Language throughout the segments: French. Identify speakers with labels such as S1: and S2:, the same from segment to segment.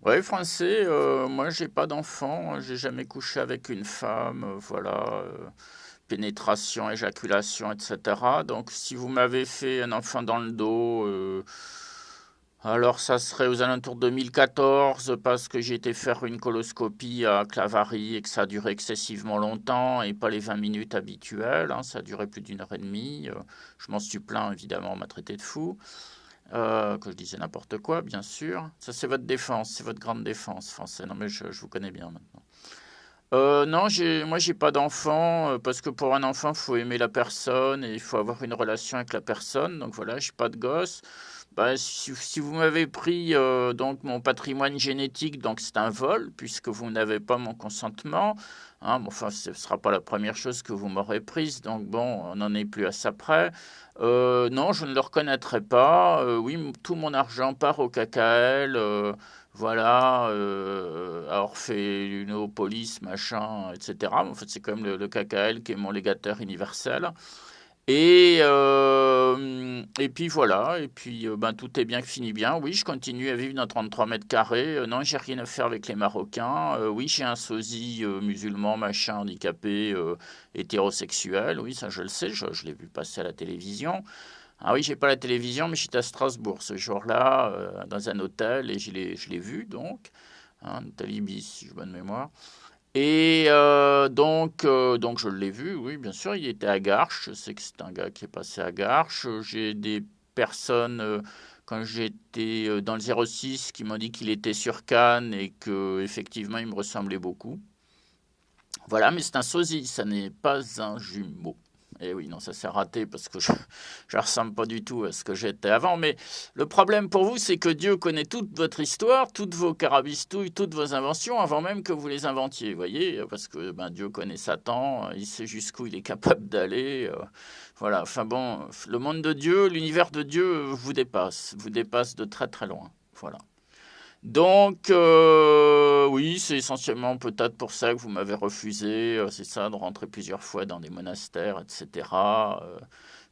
S1: Ouais, français, moi j'ai pas d'enfant, j'ai jamais couché avec une femme, voilà, pénétration, éjaculation, etc. Donc si vous m'avez fait un enfant dans le dos, alors ça serait aux alentours de 2014 parce que j'ai été faire une coloscopie à Clavarie et que ça a duré excessivement longtemps et pas les 20 minutes habituelles, hein, ça a duré plus d'une heure et demie. Je m'en suis plaint évidemment, on m'a traité de fou. Que je disais n'importe quoi, bien sûr. Ça, c'est votre défense, c'est votre grande défense français. Non, mais je vous connais bien maintenant. Non, moi, j'ai pas d'enfant parce que pour un enfant, il faut aimer la personne et il faut avoir une relation avec la personne. Donc voilà, j'ai pas de gosse. Bah, si vous m'avez pris donc mon patrimoine génétique, donc c'est un vol puisque vous n'avez pas mon consentement. Hein, bon, enfin, ce ne sera pas la première chose que vous m'aurez prise. Donc bon, on n'en est plus à ça près. Non, je ne le reconnaîtrai pas. Oui, tout mon argent part au KKL. Voilà, à Orphéopolis, machin, etc. En fait, c'est quand même le KKL qui est mon légataire universel. Et puis voilà, et puis ben, tout est bien qui finit bien. Oui, je continue à vivre dans 33 mètres carrés. Non, j'ai rien à faire avec les Marocains. Oui, j'ai un sosie musulman, machin, handicapé, hétérosexuel. Oui, ça je le sais, je l'ai vu passer à la télévision. Ah oui, j'ai pas la télévision, mais j'étais à Strasbourg ce jour-là, dans un hôtel, et je l'ai vu donc, hein, un hôtel Ibis, si j'ai bonne mémoire. Et donc je l'ai vu, oui, bien sûr, il était à Garches. Je sais que c'est un gars qui est passé à Garches. J'ai des personnes, quand j'étais dans le 06, qui m'ont dit qu'il était sur Cannes et que effectivement il me ressemblait beaucoup. Voilà, mais c'est un sosie, ça n'est pas un jumeau. Et oui, non, ça s'est raté parce que je ne ressemble pas du tout à ce que j'étais avant. Mais le problème pour vous, c'est que Dieu connaît toute votre histoire, toutes vos carabistouilles, toutes vos inventions, avant même que vous les inventiez. Vous voyez, parce que ben, Dieu connaît Satan, il sait jusqu'où il est capable d'aller. Voilà, enfin bon, le monde de Dieu, l'univers de Dieu vous dépasse de très très loin. Voilà. Donc, oui, c'est essentiellement peut-être pour ça que vous m'avez refusé, c'est ça, de rentrer plusieurs fois dans des monastères, etc.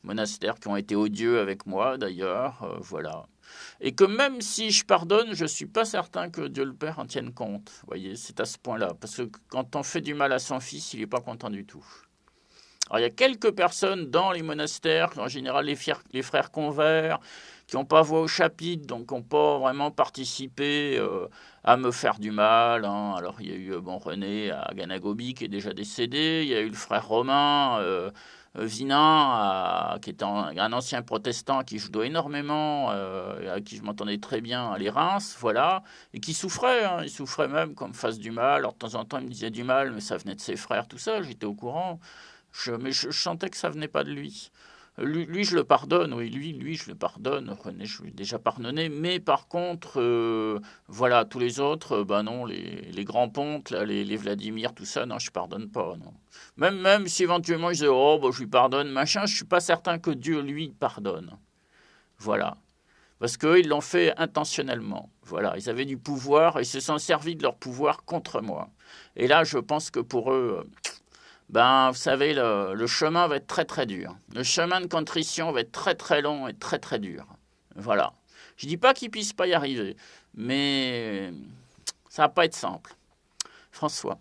S1: Monastères qui ont été odieux avec moi, d'ailleurs, voilà. Et que même si je pardonne, je ne suis pas certain que Dieu le Père en tienne compte. Vous voyez, c'est à ce point-là. Parce que quand on fait du mal à son fils, il n'est pas content du tout. Alors, il y a quelques personnes dans les monastères, en général les frères convers, qui n'ont pas voix au chapitre, donc qui n'ont pas vraiment participé à me faire du mal. Hein. Alors, il y a eu bon, René à Ganagobi qui est déjà décédé, il y a eu le frère Romain Vinin, qui était un ancien protestant à qui je dois énormément, à qui je m'entendais très bien à les Reims, voilà, et qui souffrait, hein. Il souffrait même qu'on me fasse du mal. Alors, de temps en temps, il me disait du mal, mais ça venait de ses frères, tout ça, j'étais au courant. Mais je sentais que ça venait pas de lui. Lui, je le pardonne, oui, lui, je le pardonne. René, je lui ai déjà pardonné. Mais par contre, voilà, tous les autres, ben non, les grands pontes, là, les Vladimir, tout ça, non, je pardonne pas, non. Même si éventuellement ils disaient, oh, bah, je lui pardonne, machin, je suis pas certain que Dieu lui pardonne. Voilà. Parce qu'eux, ils l'ont fait intentionnellement. Voilà, ils avaient du pouvoir et ils se sont servis de leur pouvoir contre moi. Et là, je pense que pour eux, ben, vous savez, le chemin va être très très dur. Le chemin de contrition va être très très long et très très dur. Voilà. Je dis pas qu'ils puissent pas y arriver, mais ça va pas être simple. François.